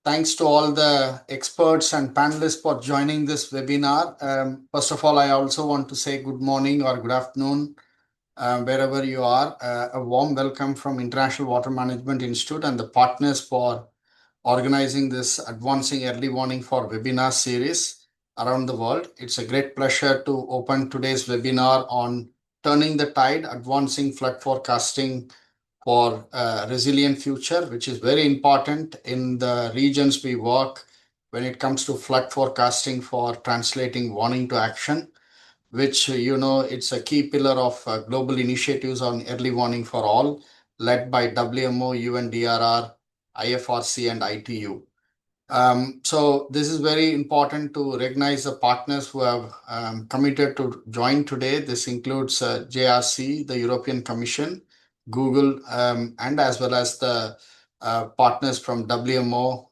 Thanks to all the experts and panelists for joining this webinar. First of all, I also want to say good morning or good afternoon, wherever you are. A warm welcome from International Water Management Institute and the partners for organizing this Advancing Early Warning for Webinar series around the world. It's a great pleasure to open today's webinar on Turning the Tide, Advancing Flood Forecasting for a Resilient Future, which is very important in the regions we work when it comes to flood forecasting for translating warning to action, which, it's a key pillar of global initiatives on early warning for all, led by WMO, UNDRR, IFRC, and ITU. So this is very important to recognize the partners who have committed to join today. This includes JRC, the European Commission, Google, and as well as the partners from WMO,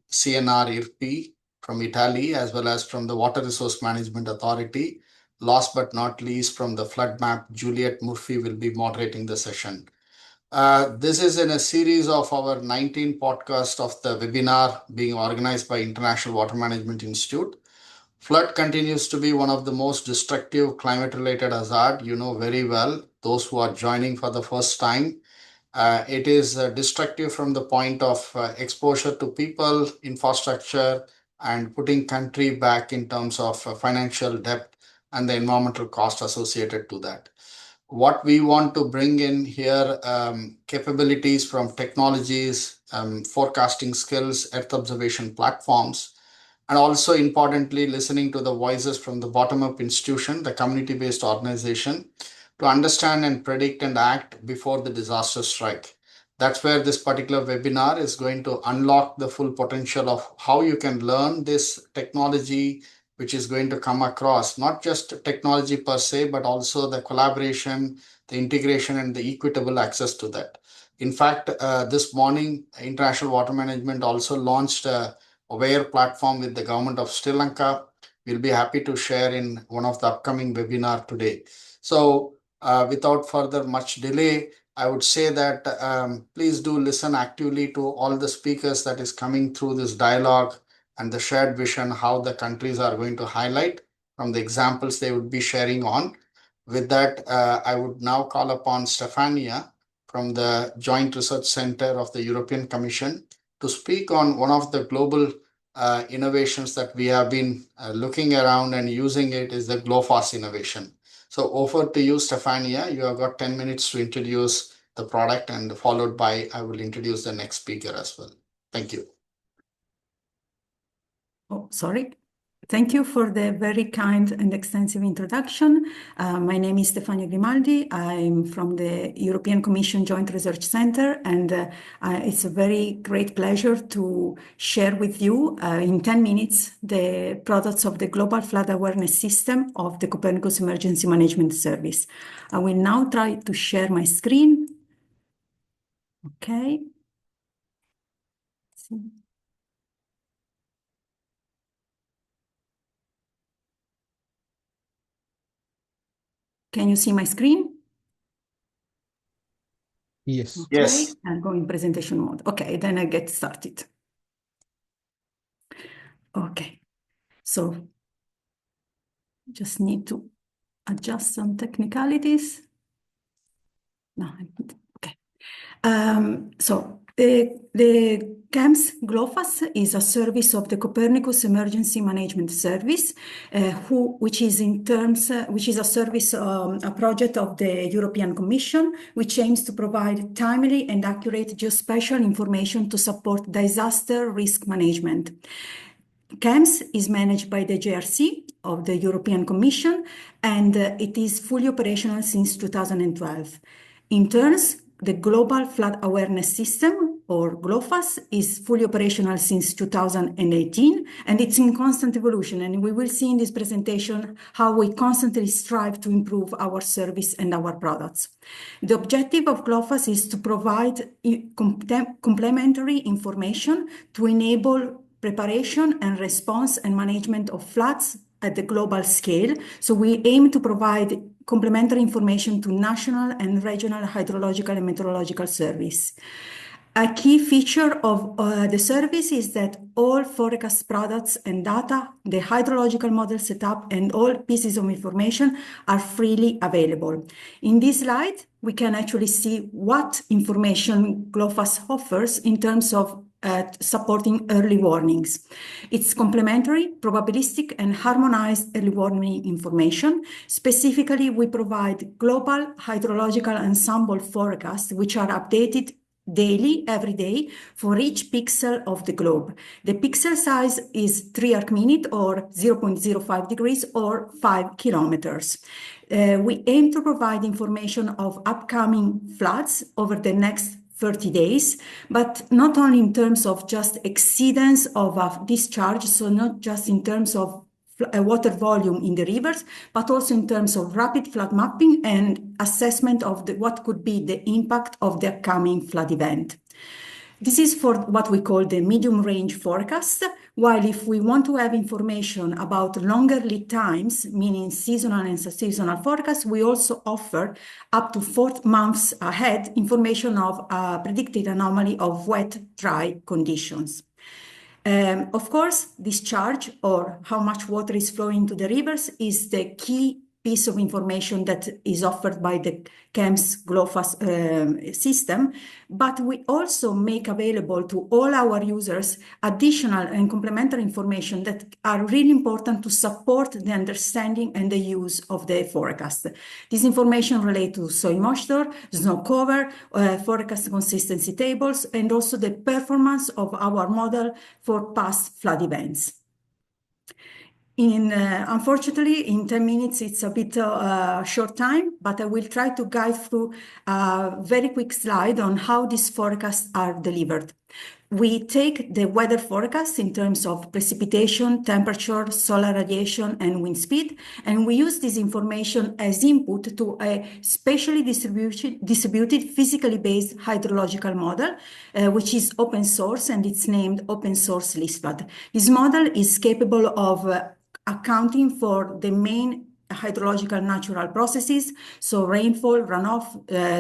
CNR IRP from Italy, as well as from the Water Resource Management Authority. Last but not least, from the Flood Map, Juliet Murphy will be moderating the session. This is in a series of our 19 podcasts of the webinar being organized by International Water Management Institute. Flood continues to be one of the most destructive climate-related hazard. You know very well, those who are joining for the first time. It is destructive from the point of exposure to people, infrastructure, and putting country back in terms of financial debt and the environmental cost associated to that. What we want to bring in here, capabilities from technologies, forecasting skills, earth observation platforms, and also importantly, listening to the voices from the bottom-up institution, the community-based organization, to understand and predict and act before the disaster strike. That's where this particular webinar is going to unlock the full potential of how you can learn this technology, which is going to come across not just technology per se, but also the collaboration, the integration, and the equitable access to that. In fact, this morning, International Water Management also launched a Aware platform with the government of Sri Lanka. We'll be happy to share in one of the upcoming webinar today. So without further much delay, I would say that please do listen actively to all the speakers that is coming through this dialogue and the shared vision, how the countries are going to highlight from the examples they would be sharing on. With that, I would now call upon Stefania from the Joint Research Center of the European Commission to speak on one of the global innovations that we have been looking around and using it is the GLOFAS innovation. So over to you, Stefania. You have got 10 minutes to introduce the product, and followed by, I will introduce the next speaker as well. Thank you. Oh, sorry. Thank you for the very kind and extensive introduction. My name is Stefania Grimaldi. I'm from the European Commission Joint Research Center, and it's a very great pleasure to share with you in 10 minutes the products of the Global Flood Awareness System of the Copernicus Emergency Management Service. I will now try to share my screen. Okay. Let's see. Can you see my screen? Yes. Okay. Yes. I'll go in presentation mode. Okay, then I get started. Okay, so just need to adjust some technicalities. No, okay. So the CAMS GLOFAS is a service of the Copernicus Emergency Management Service, which is a service, a project of the European Commission, which aims to provide timely and accurate geospatial information to support disaster risk management. CAMS is managed by the JRC of the European Commission, and it is fully operational since 2012. In turns, the Global Flood Awareness System, or GLOFAS, is fully operational since 2018, and it's in constant evolution. And we will see in this presentation how we constantly strive to improve our service and our products. The objective of GLOFAS is to provide complementary information to enable preparation and response and management of floods at the global scale. So we aim to provide complementary information to national and regional hydrological and meteorological service. A key feature of the service is that all forecast products and data, the hydrological model setup, and all pieces of information are freely available. In this slide, we can actually see what information GLOFASS offers in terms of supporting early warnings. It's complementary, probabilistic, and harmonized early warning information. Specifically, we provide global hydrological ensemble forecasts, which are updated daily, every day, for each pixel of the globe. The pixel size is 3 arc-minute or 0.05 degrees or 5 kilometers. We aim to provide information of upcoming floods over the next 30 days, but not only in terms of just exceedance of a discharge, so not just in terms of water volume in the rivers, but also in terms of rapid flood mapping and assessment of what could be the impact of the upcoming flood event. This is for what we call the medium range forecast, while if we want to have information about longer lead times, meaning seasonal and seasonal forecasts, we also offer up to 4 months ahead information of predicted anomaly of wet, dry conditions. Of course, discharge or how much water is flowing to the rivers is the key piece of information that is offered by the CAMS GLOFASS system, but we also make available to all our users additional and complementary information that are really important to support the understanding and the use of the forecast. This information relates to soil moisture, snow cover, forecast consistency tables, and also the performance of our model for past flood events. Unfortunately, in 10 minutes, it's a bit short time, but I will try to guide through a very quick slide on how these forecasts are delivered. We take the weather forecast in terms of precipitation, temperature, solar radiation, and wind speed, and we use this information as input to a spatially distributed, physically based hydrological model, which is open source, and it's named Open Source ListPad. This model is capable of accounting for the main hydrological natural processes, so rainfall, runoff,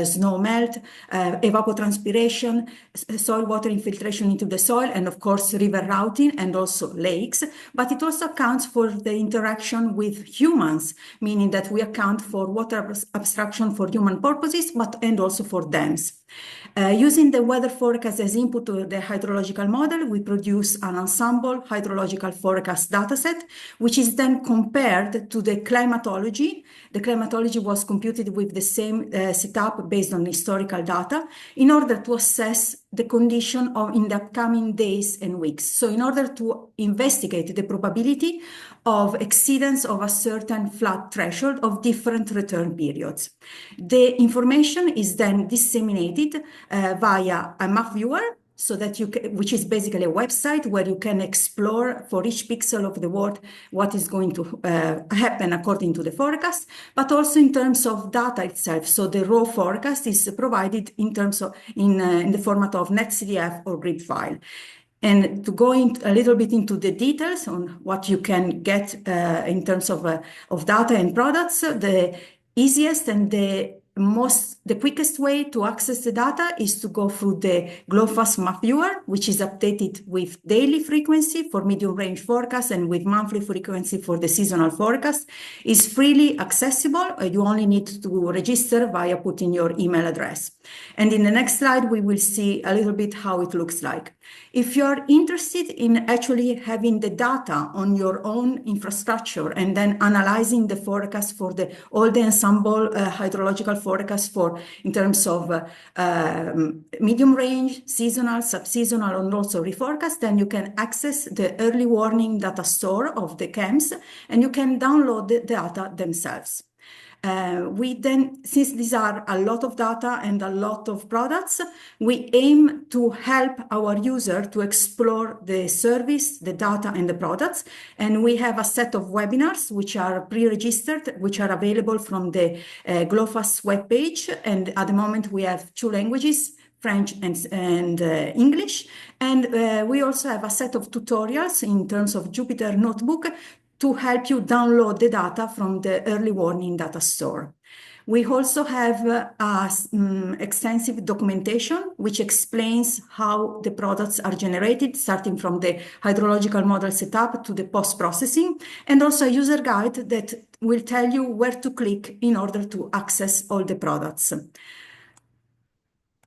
snow melt, evapotranspiration, soil water infiltration into the soil, and of course river routing and also lakes. But it also accounts for the interaction with humans, meaning that we account for water abstraction for human purposes, and also for dams. Using the weather forecast as input to the hydrological model, we produce an ensemble hydrological forecast dataset, which is then compared to the climatology. The climatology was computed with the same setup based on historical data in order to assess the condition in the upcoming days and weeks. So in order to investigate the probability of exceedance of a certain flood threshold of different return periods. The information is then disseminated via a map viewer, so that which is basically a website where you can explore for each pixel of the world what is going to happen according to the forecast, but also in terms of data itself. So the raw forecast is provided in terms of in the format of netcdf or grid file. And to go a little bit into the details on what you can get in terms of data and products, the easiest and the quickest way to access the data is to go through the GLOFASS map viewer, which is updated with daily frequency for medium range forecast and with monthly frequency for the seasonal forecast. It's freely accessible. You only need to register via putting your email address. And in the next slide, we will see a little bit how it looks like. If you're interested in actually having the data on your own infrastructure and then analyzing the forecast for all the ensemble hydrological forecast in terms of medium range, seasonal, sub-seasonal, and also reforecast, then you can access the early warning data store of the CAMS, and you can download the data themselves. Since these are a lot of data and a lot of products, we aim to help our user to explore the service, the data, and the products. And we have a set of webinars which are pre-registered, which are available from the GLOFASS webpage. And at the moment, we have 2 languages, French and English. And we also have a set of tutorials in terms of Jupyter Notebook to help you download the data from the early warning data store. We also have extensive documentation which explains how the products are generated, starting from the hydrological model setup to the post-processing, and also a user guide that will tell you where to click in order to access all the products.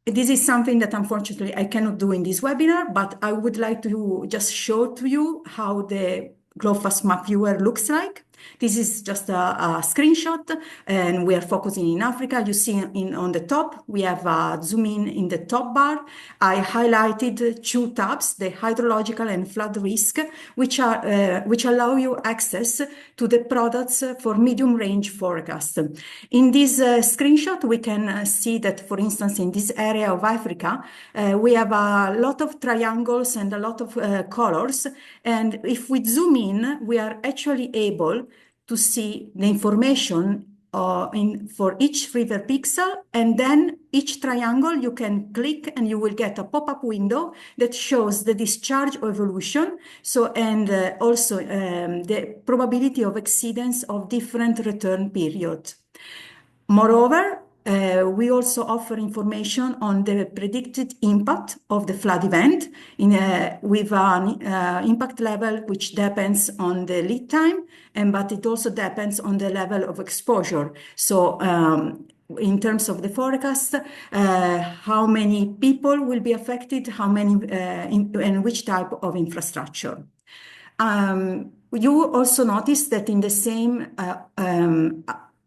This is something that unfortunately I cannot do in this webinar, but I would like to just show to you how the GloFast map viewer looks like. This is just a screenshot, and we are focusing in Africa. You see on the top, we have a zoom in the top bar. I highlighted two tabs, the hydrological and flood risk, which allow you access to the products for medium range forecast. In this screenshot, we can see that, for instance, in this area of Africa, we have a lot of triangles and a lot of colors. And if we zoom in, we are actually able to see the information for each river pixel, and then each triangle you can click and you will get a pop-up window that shows the discharge evolution, and also the probability of exceedance of different return periods. Moreover, we also offer information on the predicted impact of the flood event with an impact level which depends on the lead time, but it also depends on the level of exposure. So in terms of the forecast, how many people will be affected, how many and which type of infrastructure. You also notice that in the same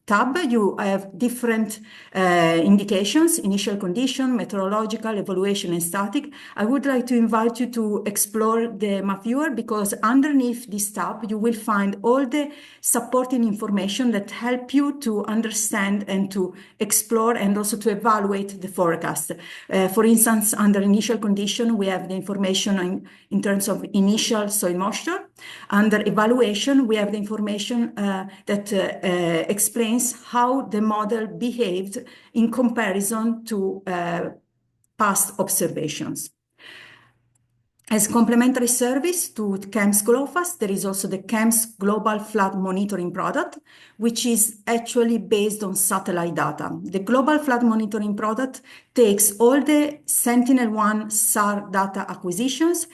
tab, you have different indications: initial condition, meteorological, evaluation, and static. I would like to invite you to explore the map viewer, because underneath this tab, you will find all the supporting information that help you to understand and to explore and also to evaluate the forecast. For instance, under initial condition, we have the information in terms of initial soil moisture. Under evaluation, we have the information that explains how the model behaved in comparison to past observations. As complementary service to CAMS GloFast, there is also the CAMS Global Flood Monitoring product, which is actually based on satellite data. The Global Flood Monitoring product takes all the Sentinel-1 SAR data acquisitions.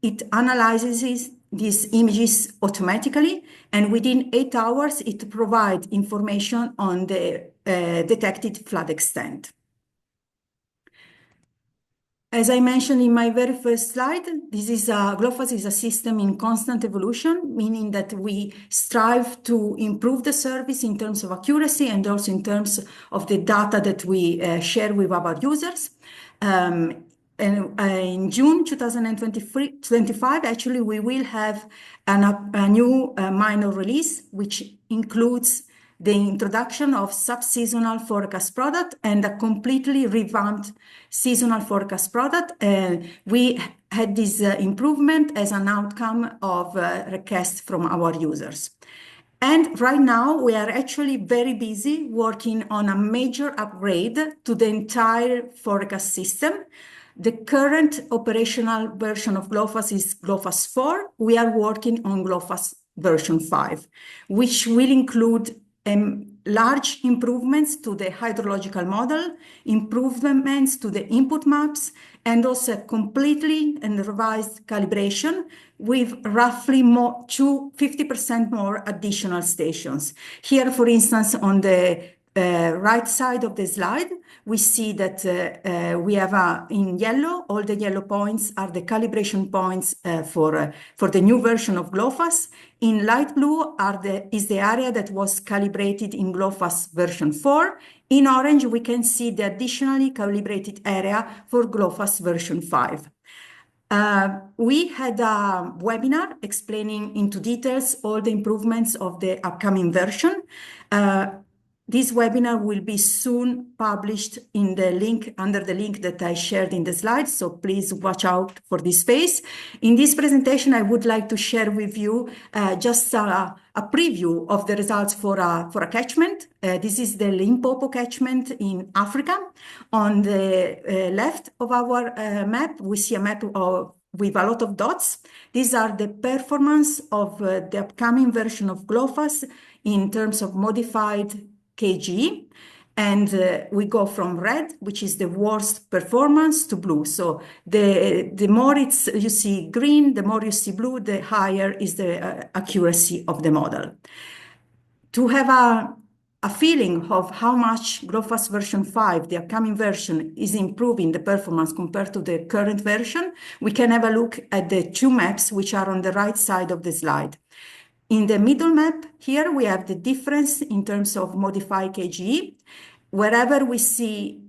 It analyzes these images automatically, and within 8 hours, it provides information on the detected flood extent. As I mentioned in my very first slide, GloFast is a system in constant evolution, meaning that we strive to improve the service in terms of accuracy and also in terms of the data that we share with our users. And in June 2025, actually, we will have a new minor release, which includes the introduction of sub-seasonal forecast product and a completely revamped seasonal forecast product. We had this improvement as an outcome of requests from our users. And right now, we are actually very busy working on a major upgrade to the entire forecast system. The current operational version of GloFast is GloFast 4. We are working on GloFast version 5, which will include large improvements to the hydrological model, improvements to the input maps, and also completely and revised calibration with roughly 50% more additional stations. Here, for instance, on the right side of the slide, we see that we have in yellow, all the yellow points are the calibration points for the new version of GloFast. In light blue is the area that was calibrated in GloFast version 4. In orange, we can see the additionally calibrated area for GloFast version 5. We had a webinar explaining into details all the improvements of the upcoming version. This webinar will be soon published in the link under the link that I shared in the slides, so please watch out for this space. In this presentation, I would like to share with you just a preview of the results for a catchment. This is the Limpopo catchment in Africa. On the left of our map, we see a map with a lot of dots. These are the performance of the upcoming version of GloFast in terms of modified kg. And we go from red, which is the worst performance, to blue. So the more you see green, the more you see blue, the higher is the accuracy of the model. To have a feeling of how much GLOFASS version 5, the upcoming version, is improving the performance compared to the current version, we can have a look at the two maps which are on the right side of the slide. In the middle map here, we have the difference in terms of modified KGE. Wherever we see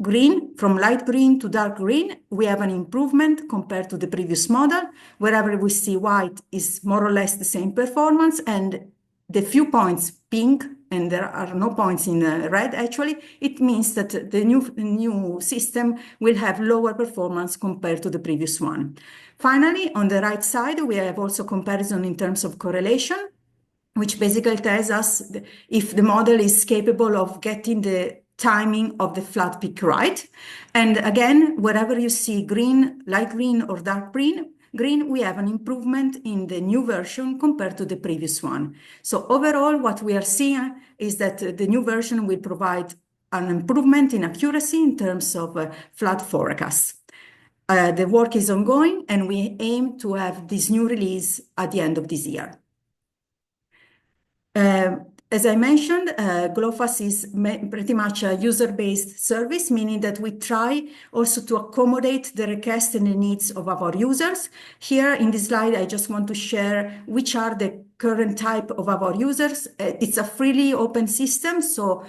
green, from light green to dark green, we have an improvement compared to the previous model. Wherever we see white is more or less the same performance, and the few points pink, and there are no points in red actually, it means that the new system will have lower performance compared to the previous one. Finally, on the right side, we have also comparison in terms of correlation, which basically tells us if the model is capable of getting the timing of the flat peak right. And again, wherever you see green, light green or dark green, we have an improvement in the new version compared to the previous one. So overall, what we are seeing is that the new version will provide an improvement in accuracy in terms of flat forecasts. The work is ongoing, and we aim to have this new release at the end of this year. As I mentioned, GLOFASS is pretty much a user-based service, meaning that we try also to accommodate the requests and the needs of our users. Here in this slide, I just want to share which are the current type of our users. It's a freely open system, so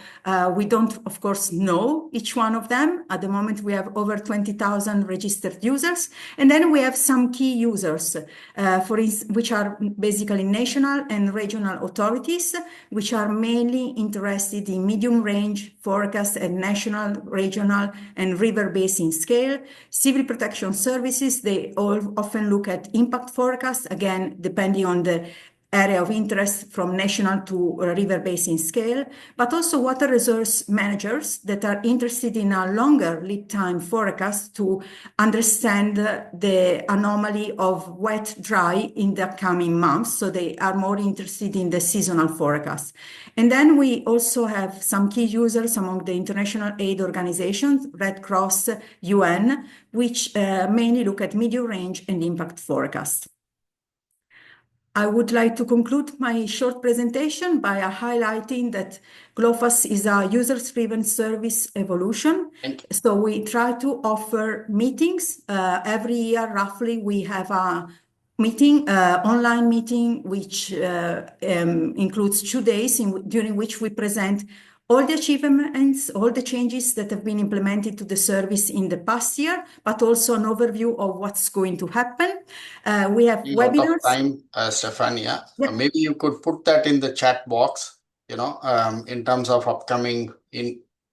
we don't, of course, know each one of them. At the moment, we have over 20,000 registered users. And then we have some key users, which are basically national and regional authorities, which are mainly interested in medium range forecast at national, regional, and river basin scale. Civil protection services, they all often look at impact forecasts, again, depending on the area of interest from national to river basin scale, but also water resource managers that are interested in a longer lead time forecast to understand the anomaly of wet dry in the coming months. So they are more interested in the seasonal forecast. And then we also have some key users among the international aid organizations, Red Cross, UN, which mainly look at medium range and impact forecast. I would like to conclude my short presentation by highlighting that GLOFASS is a user-driven service evolution. So we try to offer meetings. Every year, roughly, we have a meeting, online meeting, which includes 2 days during which we present all the achievements, all the changes that have been implemented to the service in the past year, but also an overview of what's going to happen. We have webinars. Out of time, Stefania. Yep. Maybe you could put that in the chat box, in terms of upcoming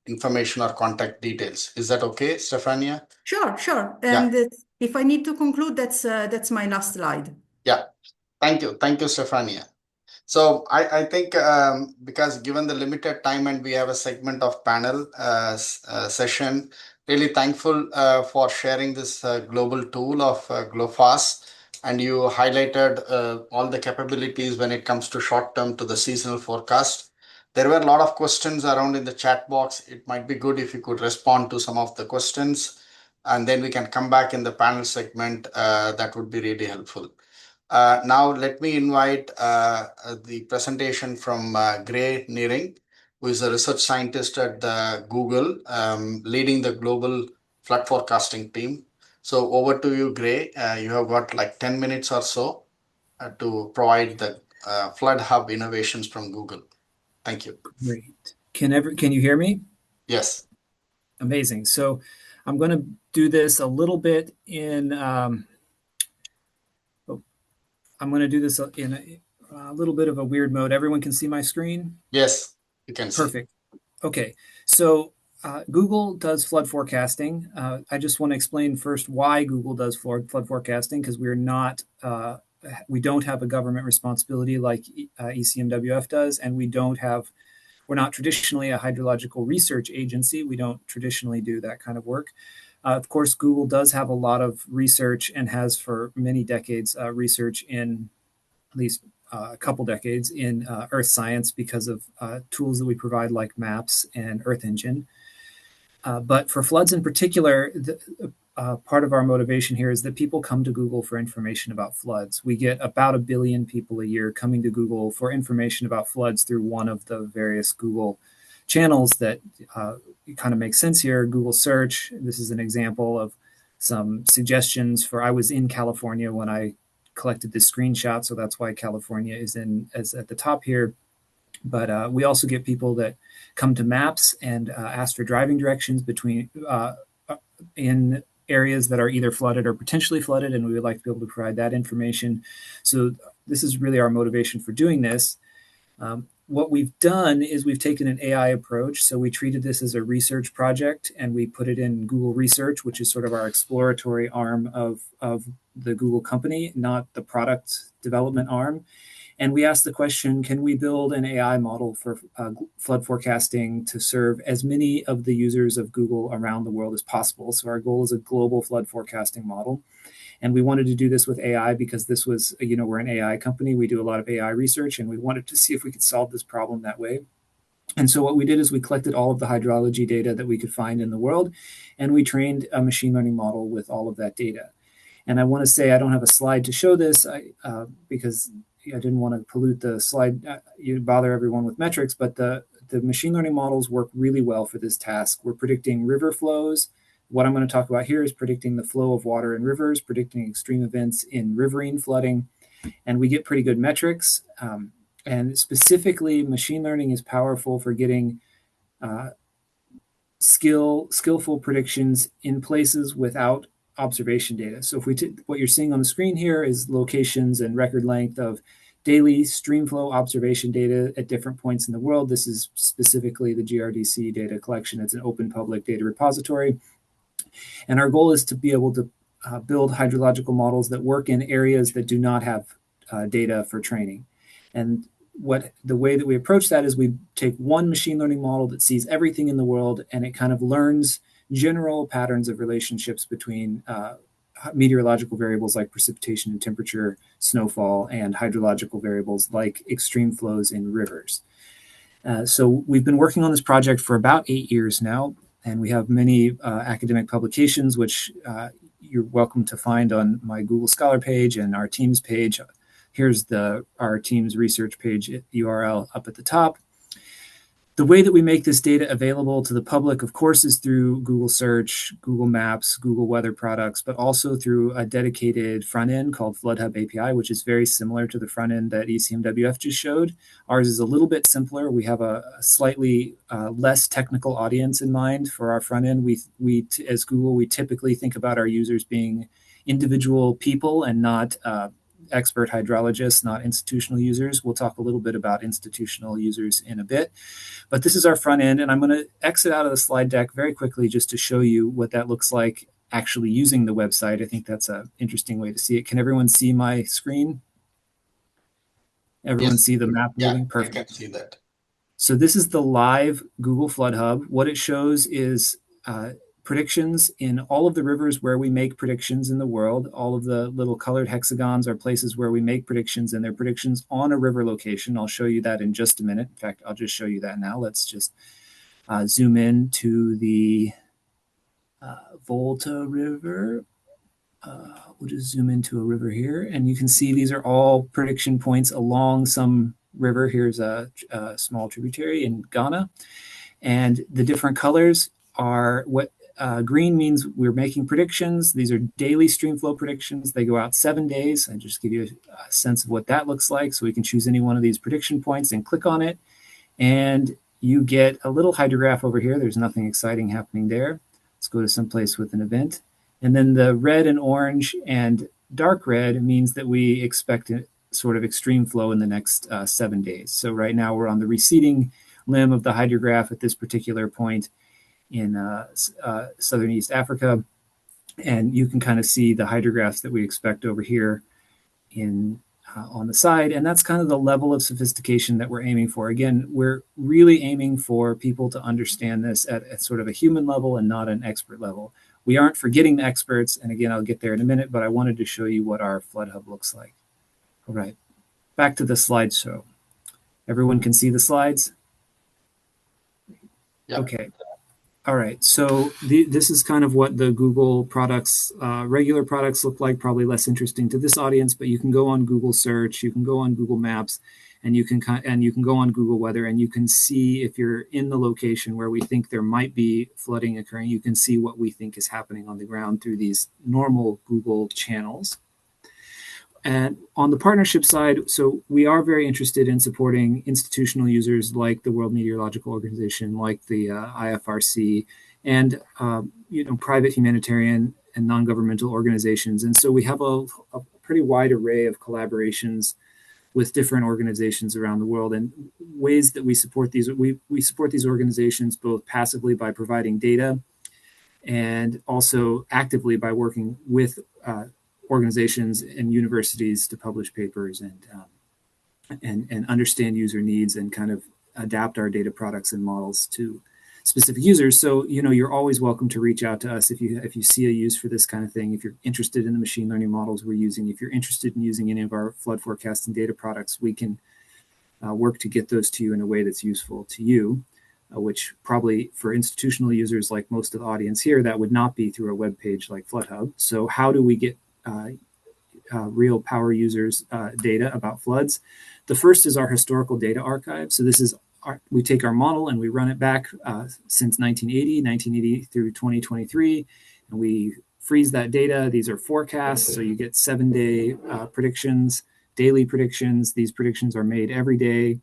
information or contact details. Is that okay, Stefania? Sure. And if I need to conclude, that's my last slide. Yeah. Thank you, Stefania. So I think because given the limited time and we have a segment of panel session, really thankful for sharing this global tool of GLOFASS, and you highlighted all the capabilities when it comes to short-term to the seasonal forecast. There were a lot of questions around in the chat box. It might be good if you could respond to some of the questions, and then we can come back in the panel segment. That would be really helpful. Now, let me invite the presentation from Gray Nearing, who is a research scientist at Google, leading the global flood forecasting team. So over to you, Gray. You have got like 10 minutes or so to provide the Flood Hub innovations from Google. Thank you. Great. Can you hear me? Yes. Amazing. So I'm going to do this a little bit in... I'm going to do this in a little bit of a weird mode. Everyone can see my screen? Yes, you can see. Perfect. Okay. So Google does flood forecasting. I just want to explain first why Google does flood forecasting, because we don't have a government responsibility like ECMWF does, and we're not traditionally a hydrological research agency. We don't traditionally do that kind of work. Of course, Google does have a lot of research and has for many decades research in at least a couple decades in earth science because of tools that we provide like maps and Earth Engine. But for floods in particular, part of our motivation here is that people come to Google for information about floods. We get about 1 billion people a year coming to Google for information about floods through one of the various Google channels that kind of make sense here. Google search, this is an example of some suggestions for, I was in California when I collected this screenshot, so that's why California is at the top here. But we also get people that come to maps and ask for driving directions in areas that are either flooded or potentially flooded, and we would like to be able to provide that information. So this is really our motivation for doing this. What we've done is we've taken an AI approach. So we treated this as a research project, and we put it in Google Research, which is sort of our exploratory arm of the Google company, not the product development arm. And we asked the question, can we build an AI model for flood forecasting to serve as many of the users of Google around the world as possible? So our goal is a global flood forecasting model. And we wanted to do this with AI because this was, we're an AI company. We do a lot of AI research, and we wanted to see if we could solve this problem that way. And so what we did is we collected all of the hydrology data that we could find in the world, and we trained a machine learning model with all of that data. And I want to say I don't have a slide to show this because I didn't want to pollute the slide, bother everyone with metrics, but the machine learning models work really well for this task. We're predicting river flows. What I'm going to talk about here is predicting the flow of water in rivers, predicting extreme events in riverine flooding, and we get pretty good metrics. And specifically, machine learning is powerful for getting skillful predictions in places without observation data. So if what you're seeing on the screen here is locations and record length of daily streamflow observation data at different points in the world. This is specifically the GRDC data collection. It's an open public data repository. And our goal is to be able to build hydrological models that work in areas that do not have data for training. And the way that we approach that is we take one machine learning model that sees everything in the world, and it kind of learns general patterns of relationships between meteorological variables like precipitation and temperature, snowfall, and hydrological variables like extreme flows in rivers. So we've been working on this project for about 8 years now, and we have many academic publications, which you're welcome to find on my Google Scholar page and our Teams page. Here's our Teams research page URL up at the top. The way that we make this data available to the public, of course, is through Google Search, Google Maps, Google Weather products, but also through a dedicated front end called FloodHub API, which is very similar to the front end that ECMWF just showed. Ours is a little bit simpler. We have a slightly less technical audience in mind for our front end. We as Google, we typically think about our users being individual people and not expert hydrologists, not institutional users. We'll talk a little bit about institutional users in a bit. But this is our front end, and I'm going to exit out of the slide deck very quickly just to show you what that looks like actually using the website. I think that's an interesting way to see it. Can everyone see my screen? Everyone see the map moving? Perfect. I can see that. So this is the live Google Flood Hub. What it shows is predictions in all of the rivers where we make predictions in the world. All of the little colored hexagons are places where we make predictions, and they're predictions on a river location. I'll show you that in just a minute. In fact, I'll just show you that now. Let's just zoom in to the Volta River. We'll just zoom into a river here, and you can see these are all prediction points along some river. Here's a small tributary in Ghana, and the different colors are what green means we're making predictions. These are daily streamflow predictions. They go out 7 days. I just give you a sense of what that looks like. So we can choose any one of these prediction points and click on it. And you get a little hydrograph over here. There's nothing exciting happening there. Let's go to someplace with an event. And then the red and orange and dark red means that we expect a sort of extreme flow in the next 7 days. So right now we're on the receding limb of the hydrograph at this particular point in southern East Africa, and you can kind of see the hydrographs that we expect over here on the side, and that's kind of the level of sophistication that we're aiming for. Again, we're really aiming for people to understand this at sort of a human level and not an expert level. We aren't forgetting the experts, and again, I'll get there in a minute, but I wanted to show you what our Flood Hub looks like. All right. back to the slideshow. Everyone can see the slides? Yeah. Okay. All right. So this is kind of what the Google products, regular products look like, probably less interesting to this audience, but you can go on Google search, you can go on Google Maps, and you can go on Google Weather, and you can see if you're in the location where we think there might be flooding occurring, you can see what we think is happening on the ground through these normal Google channels. And on the partnership side, so we are very interested in supporting institutional users like the World Meteorological Organization, like the IFRC, and private humanitarian and non-governmental organizations. And so we have a pretty wide array of collaborations with different organizations around the world, and ways that we support these. We support these organizations both passively by providing data, and also actively by working with organizations and universities to publish papers and understand user needs and kind of adapt our data products and models to specific users. So, you're always welcome to reach out to us if you see a use for this kind of thing. If you're interested in the machine learning models we're using, if you're interested in using any of our flood forecasting data products, we can work to get those to you in a way that's useful to you. Which probably for institutional users like most of the audience here, that would not be through a web page like FloodHub. So how do we get real power users data about floods? The first is our historical data archive. So this is we take our model and we run it back since 1980 through 2023, and we freeze that data. These are forecasts, so you get 7-day predictions, daily predictions. These predictions are made every day.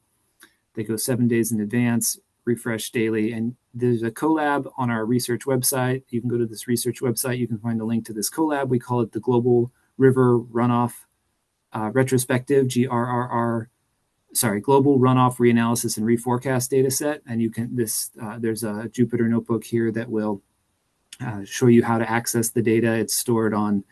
They go 7 days in advance, refresh daily. And there's a collab on our research website. You can go to this research website. You can find the link to this collab. We call it the Global River Runoff Retrospective, Global Runoff Reanalysis and Reforecast data set. And you can, there's a Jupyter notebook here that will show you how to access the data. It's stored on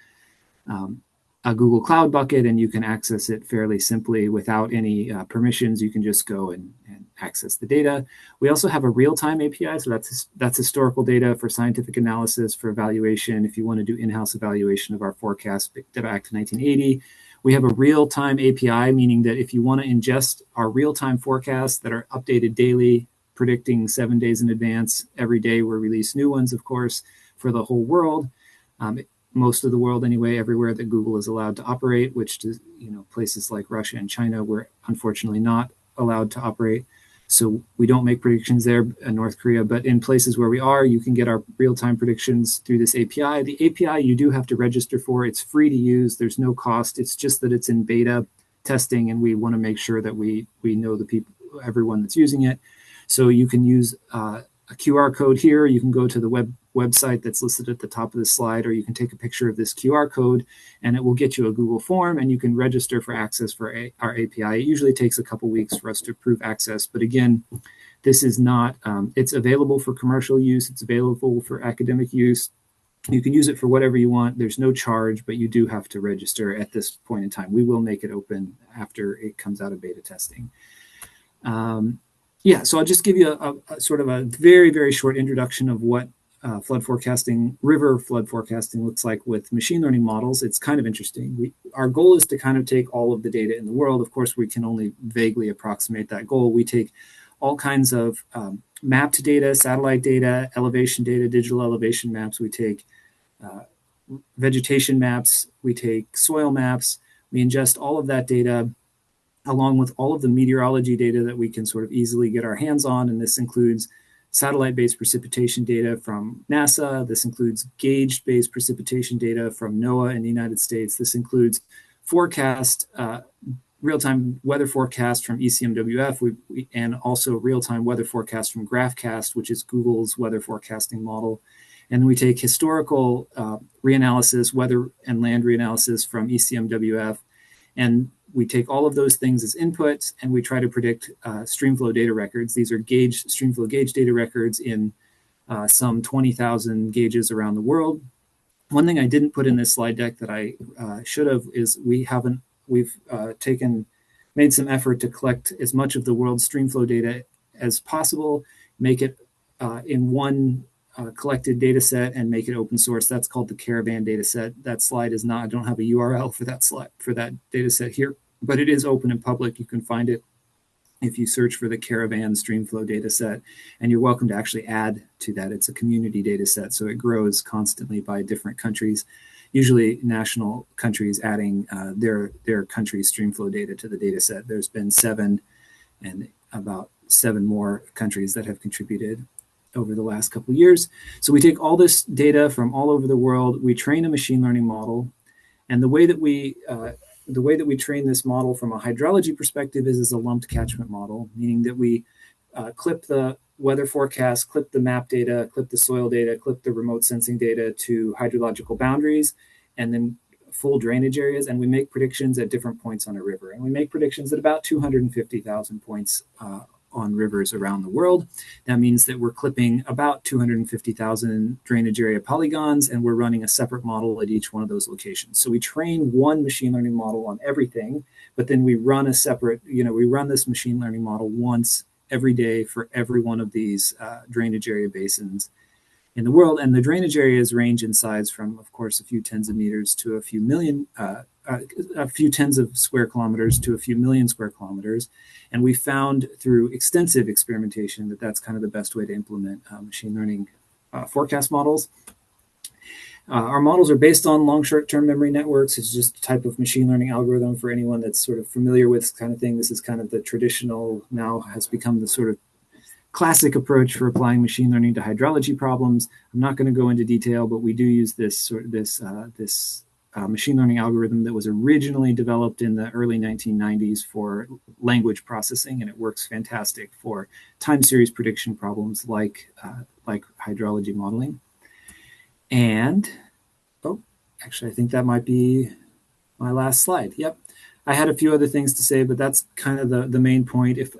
a Google Cloud bucket, and you can access it fairly simply without any permissions. You can just go and access the data. We also have a real-time API, so that's historical data for scientific analysis, for evaluation. If you want to do in-house evaluation of our forecast back to 1980, we have a real-time API, meaning that if you want to ingest our real-time forecasts that are updated daily, predicting 7 days in advance, every day we release new ones, of course, for the whole world. Most of the world anyway, everywhere that Google is allowed to operate, which places like Russia and China, we're unfortunately not allowed to operate. So we don't make predictions there in North Korea, but in places where we are, you can get our real-time predictions through this API. The API you do have to register for. It's free to use. There's no cost. It's just that it's in beta testing, and we want to make sure that we know everyone that's using it. So you can use a QR code here. You can go to the website that's listed at the top of the slide, or you can take a picture of this QR code and it will get you a Google form, and you can register for access for our API. It usually takes a couple weeks for us to approve access. But again, this is not, it's available for commercial use. It's available for academic use. You can use it for whatever you want. There's no charge, but you do have to register at this point in time. We will make it open after it comes out of beta testing. So I'll just give you a sort of a very, very short introduction of what river flood forecasting looks like with machine learning models. It's kind of interesting. Our goal is to kind of take all of the data in the world. Of course, we can only vaguely approximate that goal. We take all kinds of mapped data, satellite data, elevation data, digital elevation maps. We take vegetation maps. We take soil maps. We ingest all of that data along with all of the meteorology data that we can sort of easily get our hands on. And this includes satellite-based precipitation data from NASA. This includes gauge-based precipitation data from NOAA in the United States. This includes real-time weather forecast from ECMWF, and also real-time weather forecast from GraphCast, which is Google's weather forecasting model. And we take historical reanalysis, weather and land reanalysis from ECMWF, and we take all of those things as inputs, and we try to predict streamflow data records. These are streamflow gauge data records in some 20,000 gauges around the world. One thing I didn't put in this slide deck that I should have is we've made some effort to collect as much of the world's streamflow data as possible, make it in one collected data set, and make it open source. That's called the Caravan data set. That slide is not, I don't have a URL for that slide, for that data set here. but it is open and public. You can find it if you search for the Caravan Streamflow data set, and you're welcome to actually add to that. It's a community data set, so it grows constantly by different countries, usually national countries adding their country's Streamflow data to the data set. There's been 7 and about 7 more countries that have contributed over the last couple of years. So we take all this data from all over the world, we train a machine learning model, and the way that we train this model from a hydrology perspective is as a lumped catchment model, meaning that we clip the weather forecast, clip the map data, clip the soil data, clip the remote sensing data to hydrological boundaries, and then full drainage areas, and we make predictions at different points on a river. And we make predictions at about 250,000 points on rivers around the world. That means that we're clipping about 250,000 drainage area polygons, and we're running a separate model at each one of those locations. So we train one machine learning model on everything, but then we run a separate, we run this machine learning model once every day for every one of these drainage area basins in the world. And the drainage areas range in size from, of course, a few tens of meters to a few tens of square kilometers to a few million square kilometers. And we found through extensive experimentation that that's kind of the best way to implement machine learning forecast models. Our models are based on long short-term memory networks. It's just a type of machine learning algorithm for anyone that's sort of familiar with this kind of thing. This is kind of the traditional, now has become the sort of classic approach for applying machine learning to hydrology problems. I'm not going to go into detail, but we do use this machine learning algorithm that was originally developed in the early 1990s for language processing, and it works fantastic for time series prediction problems like hydrology modeling. And, actually, I think that might be my last slide. Yep. I had a few other things to say, but that's kind of the main point. If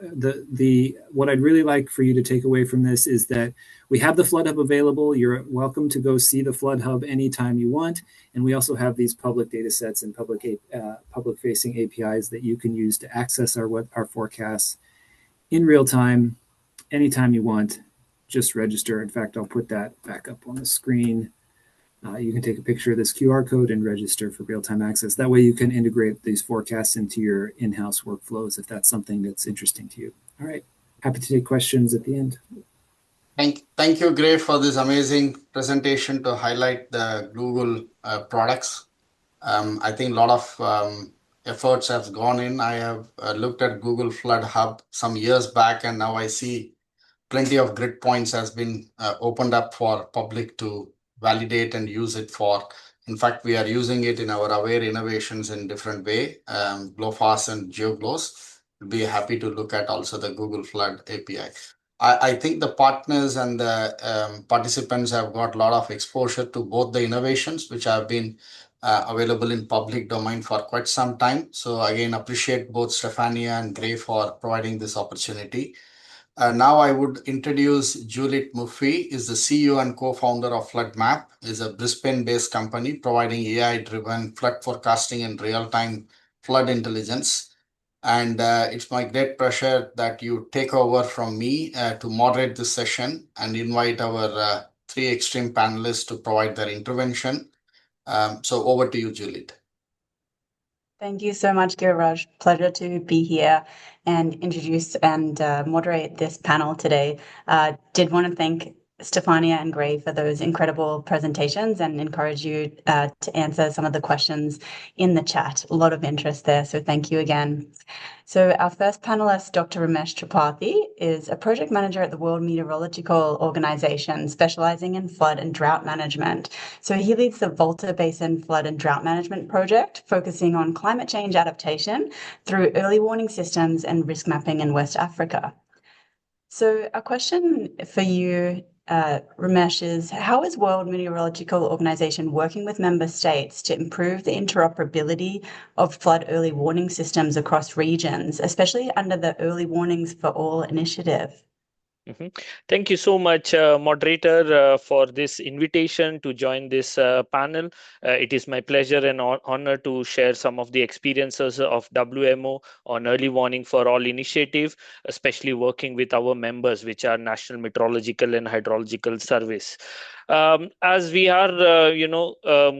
what I'd really like for you to take away from this is that we have the Flood Hub available. You're welcome to go see the Flood Hub anytime you want. And we also have these public data sets and public-facing APIs that you can use to access our forecasts in real time, anytime you want. Just register. In fact, I'll put that back up on the screen. You can take a picture of this QR code and register for real-time access. That way you can integrate these forecasts into your in-house workflows if that's something that's interesting to you. All right. Happy to take questions at the end. Thank you, Gray, for this amazing presentation to highlight the Google products. I think a lot of efforts have gone in. I have looked at Google Flood Hub some years back, and now I see plenty of grid points has been opened up for public to validate and use it for. In fact, we are using it in our aware innovations in different way, GlowFast and GeoGlows. We'll be happy to look at also the Google Flood API. I think the partners and the participants have got a lot of exposure to both the innovations, which have been available in public domain for quite some time. So again, appreciate both Stefania and Gray for providing this opportunity. Now I would introduce Juliet Murphy, is the CEO and co-founder of FloodMap, is a Brisbane-based company providing AI-driven flood forecasting and real-time flood intelligence. And it's my great pleasure that you take over from me to moderate this session and invite our 3 extreme panelists to provide their intervention. So over to you, Juliet. Thank you so much, Giriraj. Pleasure to be here and introduce and moderate this panel today. Did want to thank Stefania and Gray for those incredible presentations and encourage you to answer some of the questions in the chat. A lot of interest there, so thank you again. So our first panelist, Dr. Ramesh Tripathi, is a project manager at the World Meteorological Organization, specializing in flood and drought management. So he leads the Volta Basin Flood and Drought Management Project, focusing on climate change adaptation through early warning systems and risk mapping in West Africa. So a question for you, Ramesh, is how is World Meteorological Organization working with member states to improve the interoperability of flood early warning systems across regions, especially under the Early Warnings for All initiative? Thank you so much, moderator, for this invitation to join this panel. It is my pleasure and honor to share some of the experiences of WMO on Early Warning for All initiative, especially working with our members, which are National Meteorological and Hydrological Service. As we are,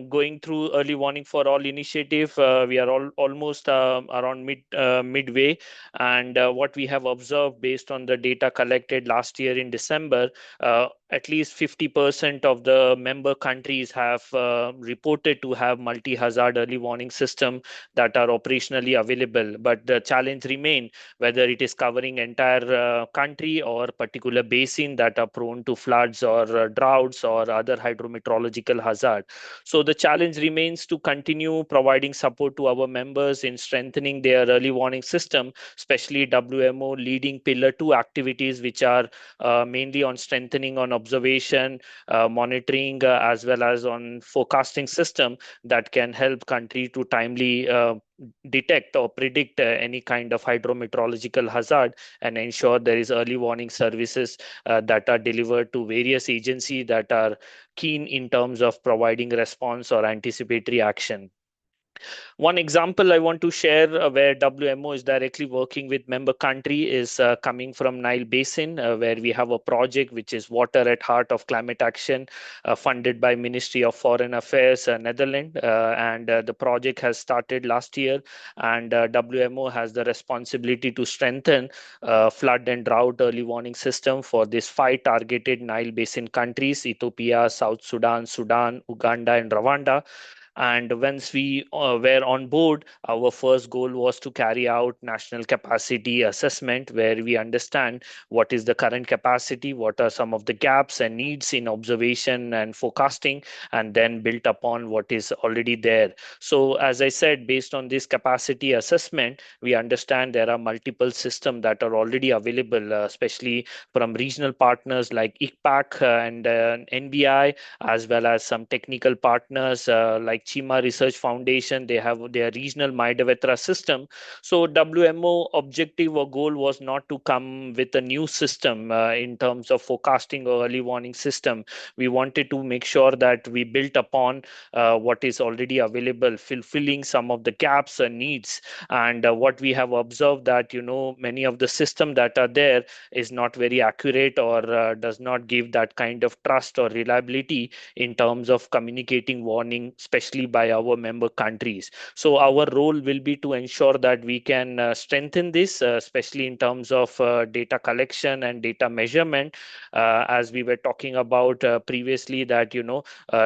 going through early warning for all initiative, we are almost around midway, and what we have observed based on the data collected last year in December, at least 50% of the member countries have reported to have multi-hazard early warning system that are operationally available. But the challenge remain whether it is covering entire country or particular basin that are prone to floods or droughts or other hydrometeorological hazard. So the challenge remains to continue providing support to our members in strengthening their early warning system, especially WMO leading pillar 2 activities, which are mainly on strengthening on observation, monitoring, as well as on forecasting system that can help country to timely detect or predict any kind of hydrometeorological hazard and ensure there is early warning services that are delivered to various agencies that are keen in terms of providing response or anticipatory action. One example I want to share where WMO is directly working with member country is coming from Nile Basin, where we have a project which is Water at Heart of Climate Action, funded by Ministry of Foreign Affairs, Netherlands, and the project has started last year. And WMO has the responsibility to strengthen flood and drought early warning system for these 5 targeted Nile Basin countries: Ethiopia, South Sudan, Sudan, Uganda, and Rwanda. And once we were on board, our first goal was to carry out national capacity assessment, where we understand what is the current capacity, what are some of the gaps and needs in observation and forecasting, and then built upon what is already there. So, as I said, based on this capacity assessment, we understand there are multiple systems that are already available, especially from regional partners like ICPAC and NBI, as well as some technical partners like Chima Research Foundation. They have their regional Maidavetra system. So WMO objective or goal was not to come with a new system in terms of forecasting or early warning system. We wanted to make sure that we built upon what is already available, fulfilling some of the gaps and needs. And what we have observed that, many of the system that are there is not very accurate or does not give that kind of trust or reliability in terms of communicating warning, especially by our member countries. So our role will be to ensure that we can strengthen this, especially in terms of data collection and data measurement, as we were talking about previously, that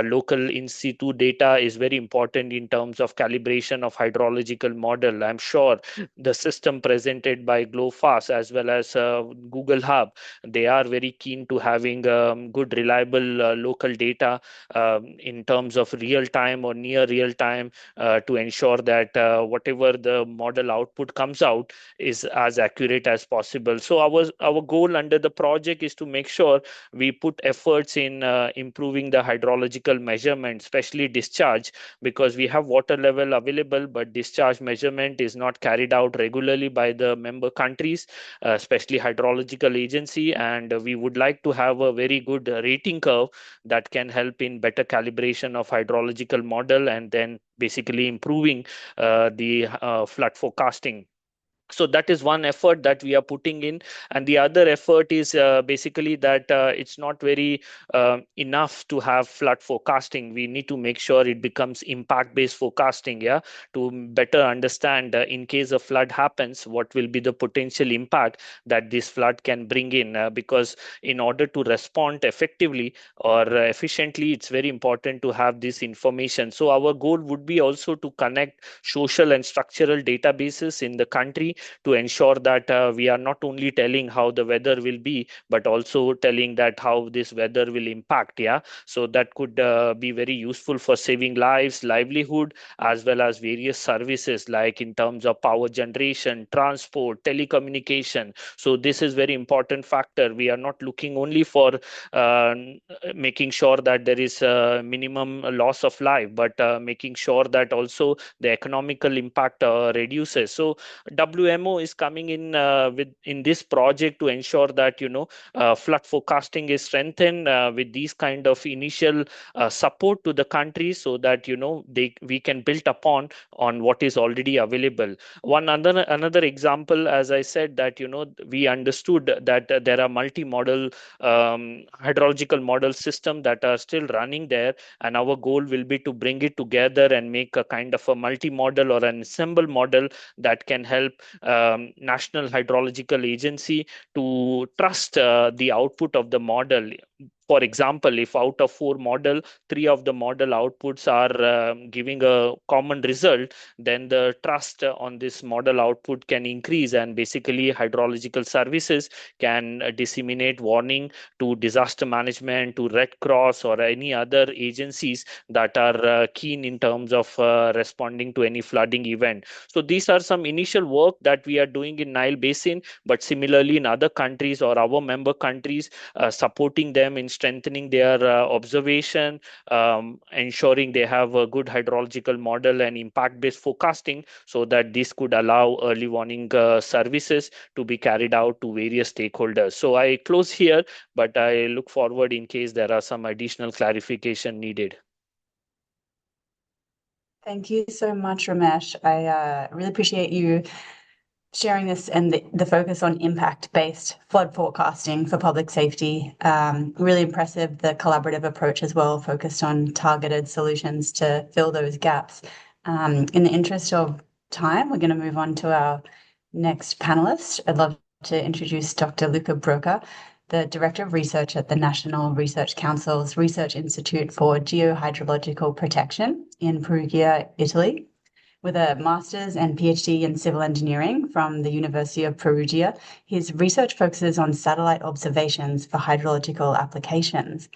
local in situ data is very important in terms of calibration of hydrological model. I'm sure the system presented by GloFast as well as Google Hub, they are very keen to having good reliable local data in terms of real time or near real time, to ensure that whatever the model output comes out is as accurate as possible. So our goal under the project is to make sure we put efforts in improving the hydrological measurement, especially discharge, because we have water level available, but discharge measurement is not carried out regularly by the member countries, especially hydrological agency. And we would like to have a very good rating curve that can help in better calibration of hydrological model and then basically improving the flood forecasting. So that is one effort that we are putting in, and the other effort is basically that it's not very enough to have flood forecasting. We need to make sure it becomes impact based forecasting, to better understand in case a flood happens, what will be the potential impact that this flood can bring in, because in order to respond effectively or efficiently, it's very important to have this information. So our goal would be also to connect social and structural databases in the country to ensure that we are not only telling how the weather will be, but also telling that how this weather will impact. So that could be very useful for saving lives, livelihood, as well as various services like in terms of power generation, transport, telecommunication. So this is very important factor. We are not looking only for uh, making sure that there is a minimum loss of life, but making sure that also the economical impact reduces. So WMO is coming in in this project to ensure that flood forecasting is strengthened with these kind of initial support to the country, so that we can build upon on what is already available. Another example, as I said, that we understood that there are multi-model hydrological model system that are still running there, and our goal will be to bring it together and make a kind of a multi-model or an ensemble model that can help National Hydrological Agency to trust the output of the model. For example, if out of 4 model, 3 of the model outputs are giving a common result, then the trust on this model output can increase, and basically hydrological services can disseminate warning to disaster management, to Red Cross or any other agencies that are keen in terms of responding to any flooding event. So these are some initial work that we are doing in Nile Basin, but similarly in other countries or our member countries, supporting them in strengthening their observation, ensuring they have a good hydrological model and impact-based forecasting, so that this could allow early warning services to be carried out to various stakeholders. So I close here, but I look forward in case there are some additional clarification needed. Thank you so much, Ramesh. I really appreciate you sharing this and the focus on impact-based flood forecasting for public safety. Really impressive, the collaborative approach as well, focused on targeted solutions to fill those gaps. In the interest of time, we're going to move on to our next panelist. I'd love to introduce Dr. Luca Broca, the Director of Research at the National Research Council's Research Institute for Geohydrological Protection in Perugia, Italy. With a master's and PhD in civil engineering from the University of Perugia, his research focuses on satellite observations for hydrological applications.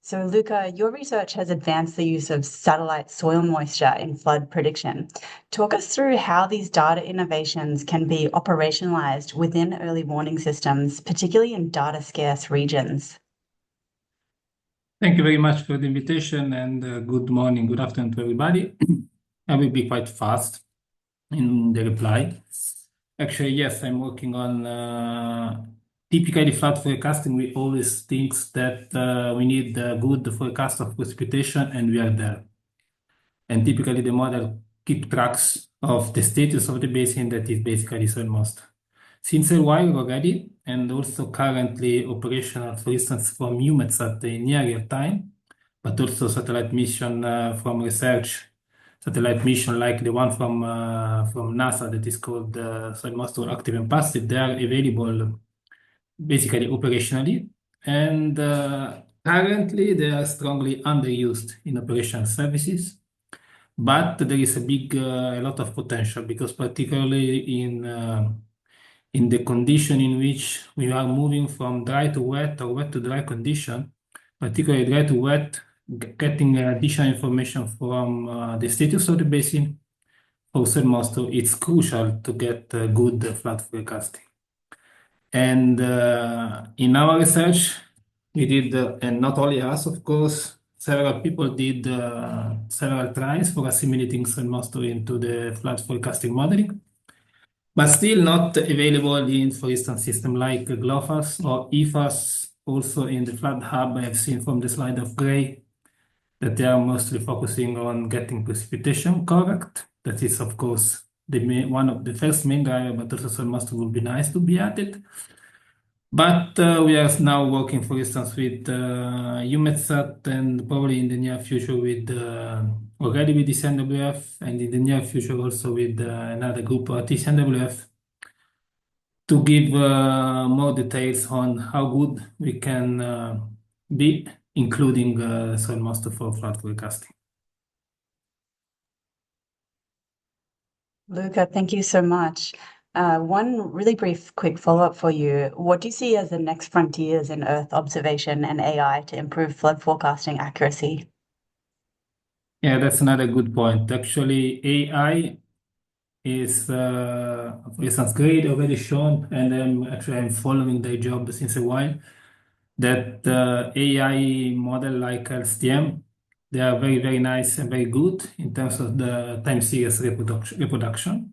So, Luca, your research has advanced the use of satellite soil moisture in flood prediction. Talk us through how these data innovations can be operationalized within early warning systems, particularly in data-scarce regions. Thank you very much for the invitation, and good morning, good afternoon to everybody. I will be quite fast in the reply. Actually, yes, I'm working on typically flood forecasting. We always think that we need a good forecast of precipitation, and we are there. And typically the model keep tracks of the status of the basin, that is basically soil moisture. Since a while already, and also currently operational, for instance, from EUMETSAT in near real time, but also satellite mission from research, satellite mission like the one from NASA that is called Soil Moisture Active and Passive. They are available basically operationally, and currently they are strongly underused in operational services. But there is a lot of potential, because particularly in the condition in which we are moving from dry to wet or wet to dry condition, particularly dry to wet, getting additional information from the status of the basin for soil moisture, it's crucial to get good flood forecasting. And in our research, we did, and not only us, of course, several people did several tries for assimilating soil moisture into the flood forecasting modeling, but still not available in, for instance, system like GLOFAS or EFAS. Also in the Flood Hub, I have seen from the slide of Gray that they are mostly focusing on getting precipitation correct. That is, of course, one of the first main driver, but also soil moisture would be nice to be added. But we are now working, for instance, with EUMETSAT, and probably in the near future with already with TCNWF, and in the near future also with another group, TCNWF, to give more details on how good we can be, including soil moisture for flood forecasting. Luca, thank you so much. One really brief, quick follow-up for you. What do you see as the next frontiers in Earth observation and AI to improve flood forecasting accuracy? Yeah, that's another good point. Actually, AI is, for instance, great, already shown, and I'm following their job since a while, that AI model like LSTM, they are very, very nice and very good in terms of the time series reproduction.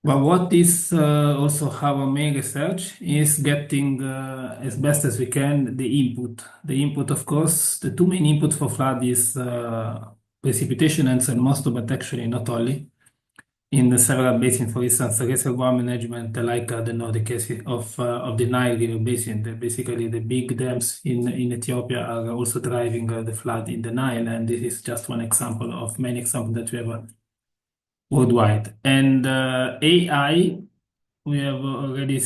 But what is also our main research is getting as best as we can the input. The input, of course, the two main inputs for flood is precipitation and most, but actually not only. In the several basins, for instance, reservoir management, like the case of the Nile River Basin. Basically, the big dams in Ethiopia are also driving the flood in the Nile, and this is just one example of many examples that we have worldwide. And AI, we have already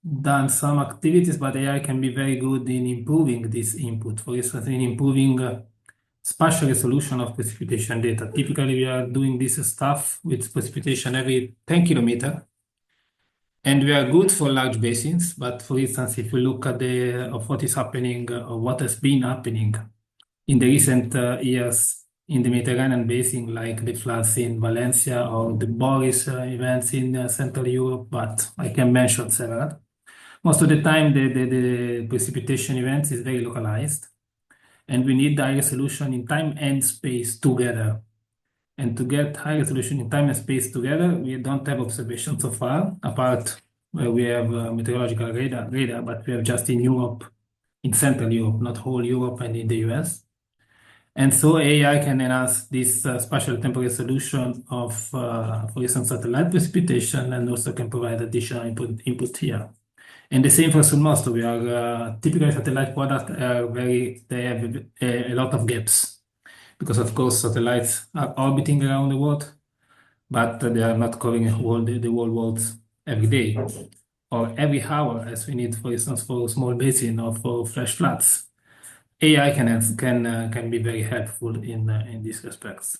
done some activities, but AI can be very good in improving this input. For instance, in improving spatial resolution of precipitation data. Typically, we are doing this stuff with precipitation every 10 kilometers. And we are good for large basins, but for instance, if you look at of what is happening or what has been happening in the recent years in the Mediterranean basin, like the floods in Valencia or the Boris events in Central Europe, but I can mention several. Most of the time, the precipitation events is very localized, and we need high resolution in time and space together. And to get high resolution in time and space together, we don't have observation so far, apart where we have meteorological radar, but we have just in Europe, in Central Europe, not whole Europe and in the US. And so AI can enhance this spatial temporal resolution of, for instance, satellite precipitation, and also can provide additional input here. And the same for SUNMOST. We are typically satellite products they have a lot of gaps because, of course, satellites are orbiting around the world, but they are not covering the whole world every day or every hour, as we need, for instance, for small basin or for flash floods. AI can be very helpful in these respects.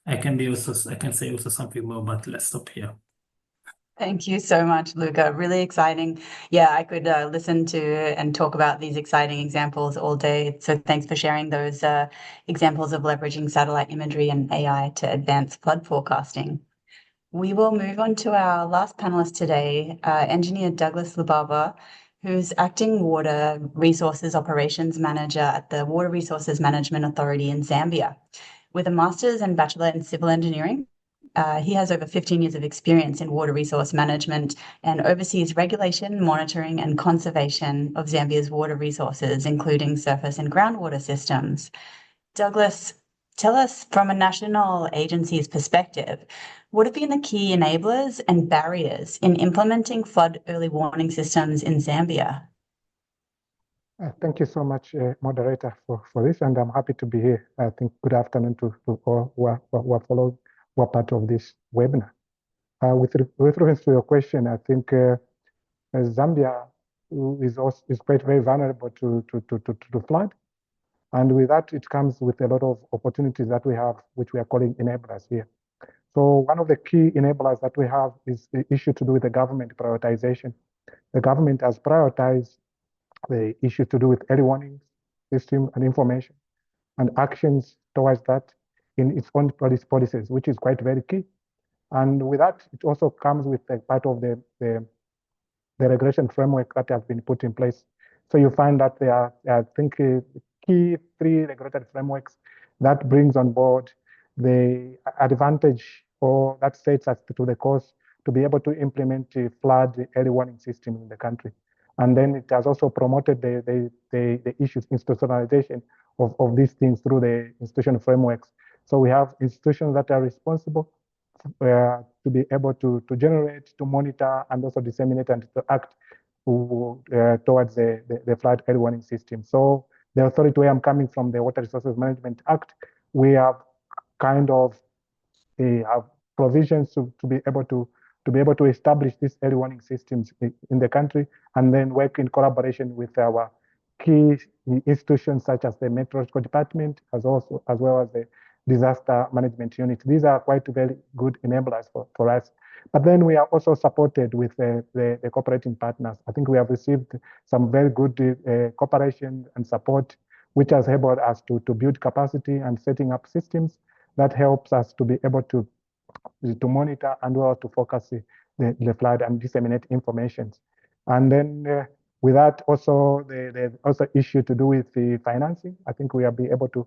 I can say also something more, but let's stop here. Thank you so much, Luca. Really exciting. Yeah, I could listen to and talk about these exciting examples all day. So thanks for sharing those examples of leveraging satellite imagery and AI to advance flood forecasting. We will move on to our last panelist today, Engineer Douglas Lubaba, who's Acting Water Resources Operations Manager at the Water Resources Management Authority in Zambia. With a master's and bachelor in civil engineering, he has over 15 years of experience in water resource management and oversees regulation, monitoring, and conservation of Zambia's water resources, including surface and groundwater systems. Douglas, tell us from a national agency's perspective, what have been the key enablers and barriers in implementing flood early warning systems in Zambia? Thank you so much, moderator, for this, and I'm happy to be here. I think good afternoon to all who are part of this webinar. With reference to your question, I think Zambia is quite very vulnerable to flood, and with that it comes with a lot of opportunities that we have, which we are calling enablers here. So one of the key enablers that we have is the issue to do with the government prioritization. The government has prioritized the issue to do with early warning system and information and actions towards that in its own policies, which is quite very key. And with that, it also comes with a part of the regulation framework that has been put in place. So you find that there are, I think, key 3 regulatory frameworks that brings on board the advantage or that sets us to the course to be able to implement a flood early warning system in the country. And then it has also promoted the issues, institutionalization of these things through the institutional frameworks. So we have institutions that are responsible to be able to generate, to monitor, and also disseminate and to act towards the flood early warning system. So the authority where I'm coming from, the Water Resources Management Act, we have kind of have provisions to be able to establish these early warning systems in the country, and then work in collaboration with our key institutions such as the Meteorological Department, as well as the Disaster Management Unit. These are quite very good enablers for us. But then we are also supported with the cooperating partners. I think we have received some very good cooperation and support, which has enabled us to build capacity and setting up systems that helps us to be able to monitor and to focus the flood and disseminate information. And then with that, also the also issue to do with the financing. I think we will be able to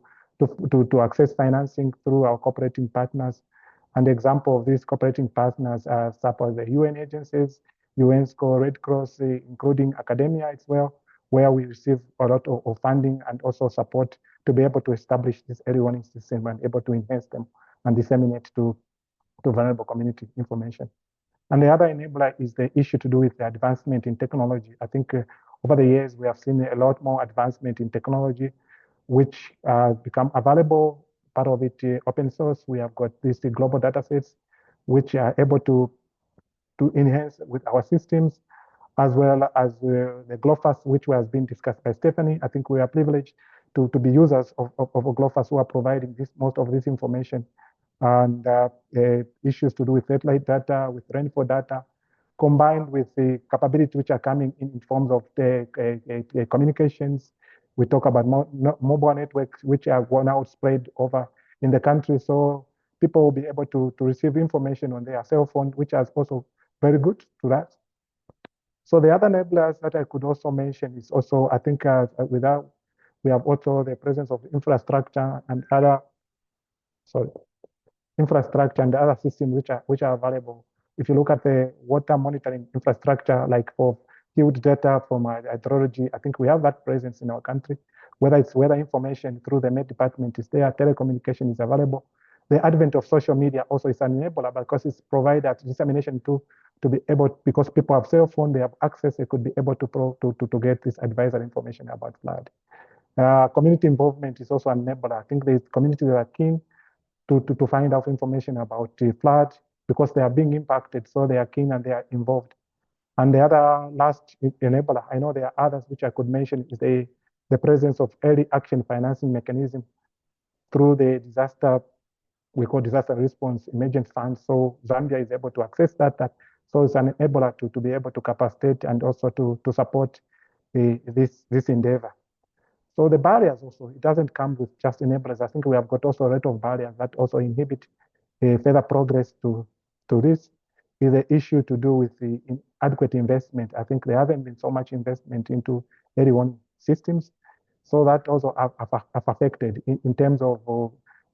access financing through our cooperating partners. And the example of these cooperating partners are suppose the UN agencies, UNESCO, Red Cross, including academia as well, where we receive a lot of funding and also support to be able to establish this early warning system and able to enhance them and disseminate to vulnerable community information. And the other enabler is the issue to do with the advancement in technology. I think over the years, we have seen a lot more advancement in technology, which become available. Part of it open source. We have got these global data sets, which are able to enhance with our systems, as well as the GLOFAS, which was being discussed by Stephanie. I think we are privileged to be users of GLOFAS who are providing most of this information, and issues to do with satellite data, with rainfall data, combined with the capabilities which are coming in forms of the communications. We talk about mobile networks, which are now spread over in the country. So people will be able to receive information on their cell phone, which is also very good to that. So the other enablers that I could also mention is also, I think we have also the presence of infrastructure and other systems which are available. If you look at the water monitoring infrastructure, like for field data from hydrology, I think we have that presence in our country. Whether it's weather information through the Met Department is there, telecommunication is available. The advent of social media also is an enabler because it's provided dissemination to be able, because people have cell phone, they have access, they could be able to get this advisory information about flood. Community involvement is also an enabler. I think the communities are keen to find out information about the flood because they are being impacted, so they are keen and they are involved. And the other last enabler, I know there are others which I could mention, is the presence of early action financing mechanism through the we call disaster response emergent fund. So Zambia is able to access that. So it's an enabler to be able to capacitate and also to support this endeavor. So the barriers also, it doesn't come with just enablers. I think we have got also a lot of barriers that also inhibit further progress to this. Is the issue to do with the inadequate investment. I think there hasn't been so much investment into early warning systems. So that also have affected in terms of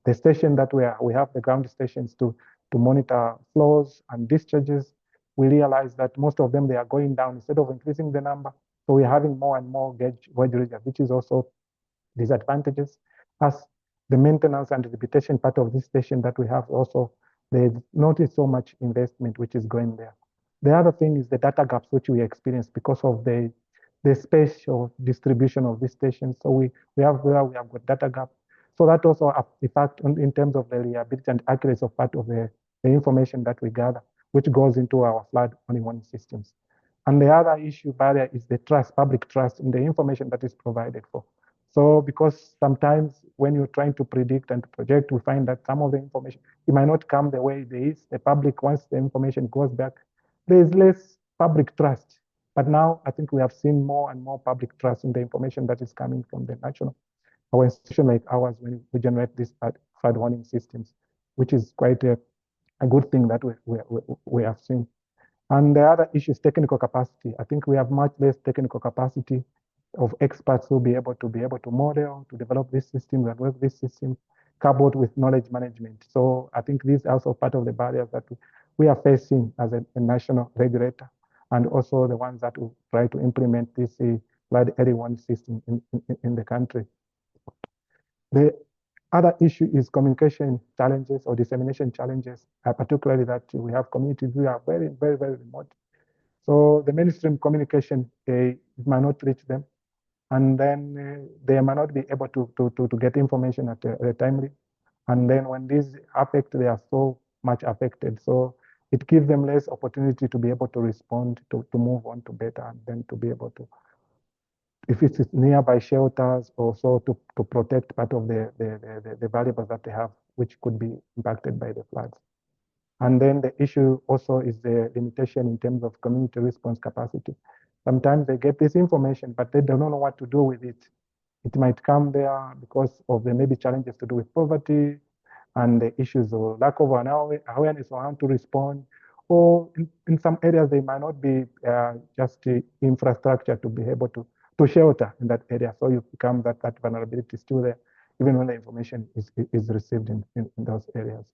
the station that we have the ground stations to monitor flows and discharges. We realize that most of them, they are going down instead of increasing the number. So we're having more and more gauge readers, which is also disadvantages. As the maintenance and rehabilitation part of this station that we have also, there's not so much investment which is going there. The other thing is the data gaps which we experience because of the spatial distribution of these stations. So we have got data gap. So that also affects in terms of the reliability and accuracy of part of the information that we gather, which goes into our flood warning systems. And the other issue barrier is the trust, public trust in the information that is provided for. So because sometimes when you're trying to predict and to project, we find that some of the information, it might not come the way there is. The public, once the information goes back, there is less public trust. But now I think we have seen more and more public trust in the information that is coming from the national, our institution like ours, when we generate these flood warning systems, which is quite a good thing that we have seen. And the other issue is technical capacity. I think we have much less technical capacity of experts who will be able to model, to develop this system and work this system, coupled with knowledge management. So I think this is also part of the barriers that we are facing as a national regulator, and also the ones that will try to implement this flood early warning system in the country. The other issue is communication challenges or dissemination challenges, particularly that we have communities who are very, very, very remote. So the mainstream communication, it might not reach them. And then they might not be able to get information at a timely. And then when these affect, they are so much affected. So it gives them less opportunity to be able to respond, to move on to better, and then to be able to, if it's nearby shelters, also to protect part of the valuables that they have, which could be impacted by the floods. And then the issue also is the limitation in terms of community response capacity. Sometimes they get this information, but they don't know what to do with it. It might come there because of the maybe challenges to do with poverty and the issues of lack of awareness on how to respond. Or in some areas, they might not be just the infrastructure to be able to shelter in that area. So you become that vulnerability is still there, even when the information is received in those areas.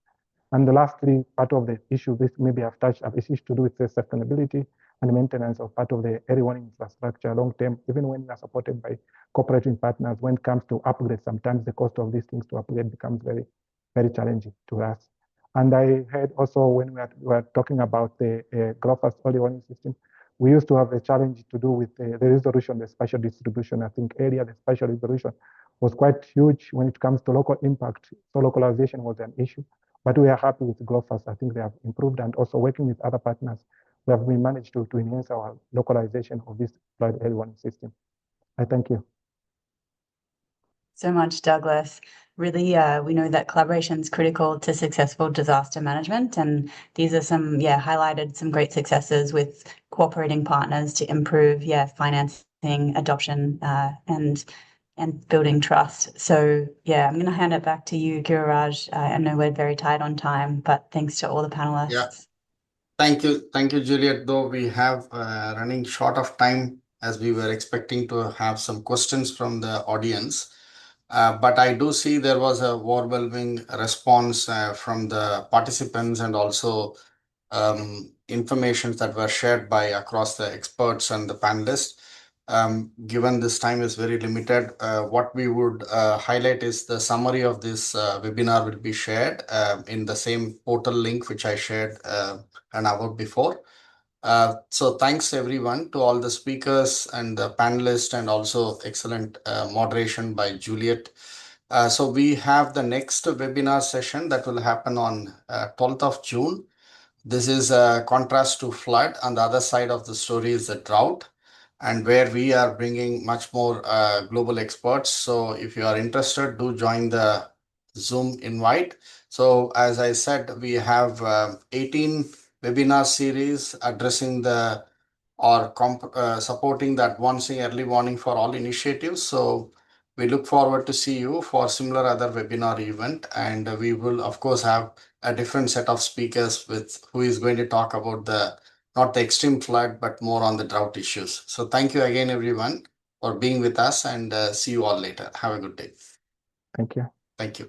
And the lastly, part of the issue, this maybe I've touched up, is to do with the sustainability and maintenance of part of the early warning infrastructure long term, even when we are supported by cooperating partners. When it comes to upgrade, sometimes the cost of these things to upgrade becomes very, very challenging to us. And I heard also when we were talking about the GLOFASS early warning system, we used to have a challenge to do with the resolution, the spatial distribution. I think earlier the spatial resolution was quite huge when it comes to local impact. So localization was an issue. But we are happy with GLOFASS. I think they have improved, and also working with other partners, we have managed to enhance our localization of this flood early warning system. I thank you. So much, Douglas. Really, we know that collaboration is critical to successful disaster management, and these are some, highlighted some great successes with cooperating partners to improve, financing, adoption, and building trust. So I'm going to hand it back to you, Giriraj. I know we're very tight on time, but thanks to all the panelists. Yeah. Thank you, Juliet. Though we have running short of time, as we were expecting to have some questions from the audience. But I do see there was a overwhelming response from the participants, and also information that were shared by across the experts and the panelists. Given this time is very limited, what we would highlight is the summary of this webinar will be shared in the same portal link which I shared an hour before. So thanks everyone to all the speakers and the panelists, and also excellent moderation by Juliet. So we have the next webinar session that will happen on 12th of June. This is a contrast to flood. On the other side of the story is the drought, and where we are bringing much more global experts. So if you are interested, do join the Zoom invite. So as I said, we have 18 webinar series addressing the supporting the advancing early warning for all initiatives. So we look forward to see you for similar other webinar event, and we will of course have a different set of speakers with who is going to talk about not the extreme flood, but more on the drought issues. So thank you again, everyone, for being with us, and see you all later. Have a good day. Thank you. Thank you.